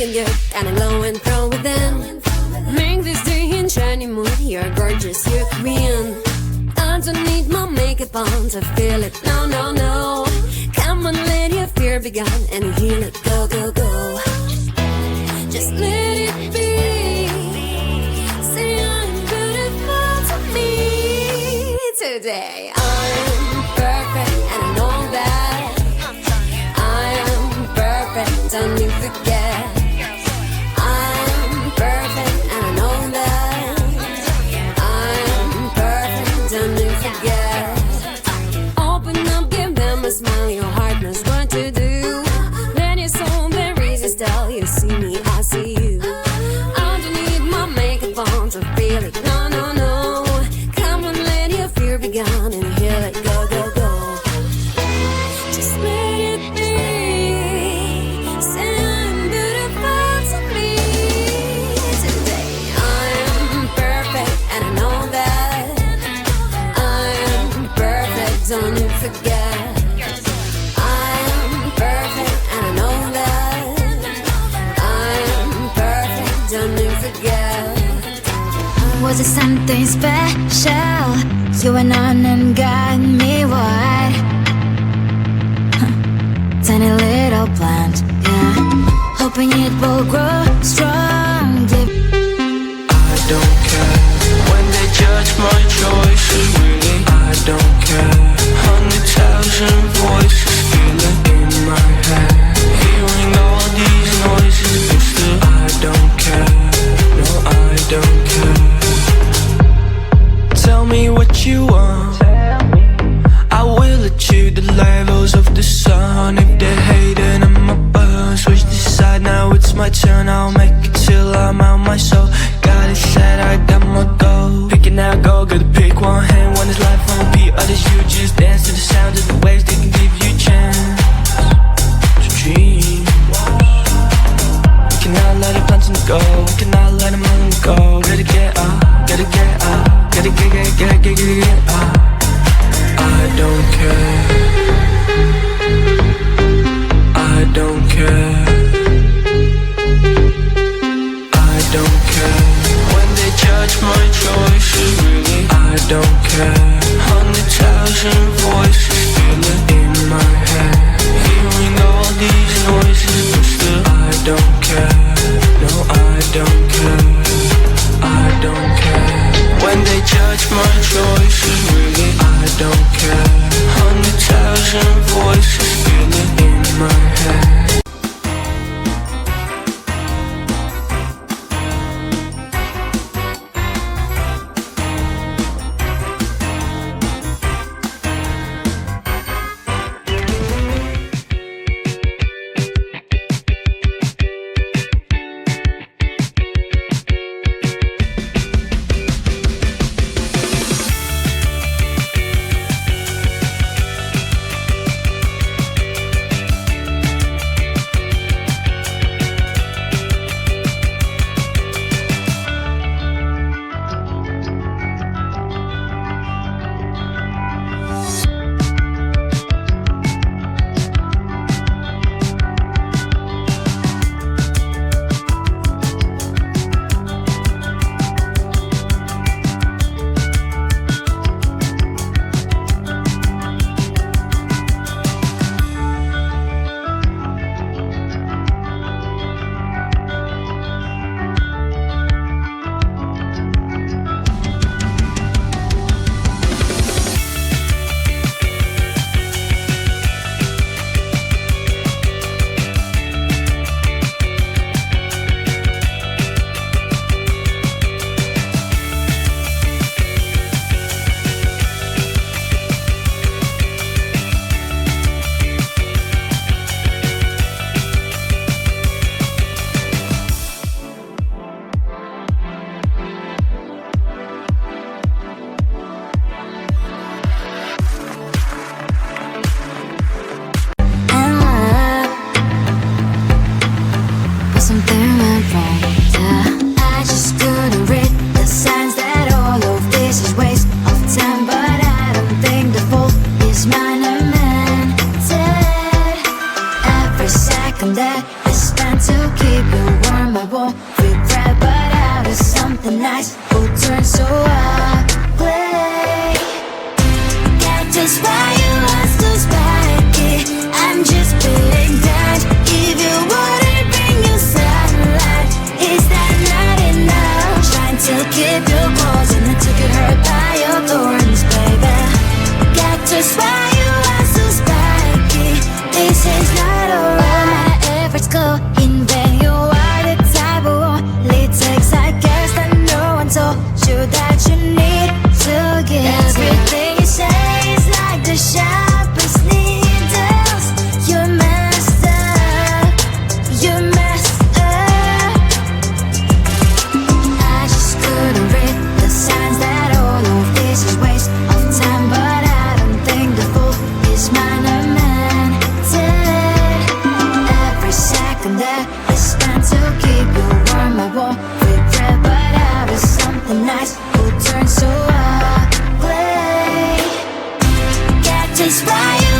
looking good and I'm glowing from within. Make this day in shiny mood. You're gorgeous, you're queen. I don't need my makeup on to feel it. No, no, no. Come on, let your fear be gone and heal it. Go, go, go. Just let it be. Say I'm beautiful to me today. I'm perfect and I know that. I am perfect, don't you forget. I'm perfect and I know that. I'm perfect, don't you forget. Open up, give them a smile, your heart knows what to do. Let your soul there resist, tell you see me, I see you. I don't need my makeup on to feel it, no, no, no. Come on, let your fear be gone and heal it, go, go, go. Just let it be. Say I'm beautiful to me today. I'm perfect and I know that. I'm perfect, don't you forget. I'm perfect and I know that. I'm perfect, don't you forget. Was it something special? You went on and got me wide. Tiny little plant, yeah. Hoping it will grow strong, yeah. I don't care when they judge my choices, really. I don't care. 100,000 voices feeling in my head, hearing all these noises, but still I don't care. No, I don't care. Tell me what you want. I will achieve the levels of the sun. If they're hating on my burn, switch the side, now it's my turn. I'll make it till I'm out my soul. Got it set, I got my goal. Picking out gold, gotta pick one hand. One is life on repeat, others you just dance to the sound of the waves. They can give you a chance to dream. We cannot let it plans go. We cannot let them on go. Gotta get up, gotta get up, gotta get up. I don't care. I don't care. I don't care when they judge my choices, really. I don't care. 100,000 voices feeling in my head, hearing all these noises, but still I don't care. No, I don't care. I don't care when they judge my choices, really. I don't care. 100,000 voices feeling in my head. that I spent to keep you warm. I won't regret, but out of something nice will turn so ugly. Cactus, why you are so spiky? I'm just being kind. Give you water, bring you sunlight. Is that not enough? Trying to keep you close and I took it hurt by your thorns, baby. Cactus, why you are so spiky? This is not alright. All my efforts go in vain. You are the type who only takes, I guess that no one told you that you need to give. Everything you say is like the sharpest needles. You're messed up. You're messed up. I just couldn't read the signs that all of this is waste of time, but I don't think the fool is mine or meant it. Every second that is spent to keep you warm, I won't regret, but out of something nice will turn so ugly. Cactus, why you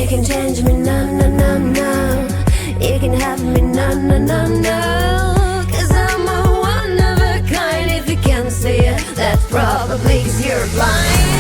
You can change me, no, no, no, no. You can have me, no, no, no, no. Cause I'm a one of a kind. If you can't see it, that's probably 'cause you're blind.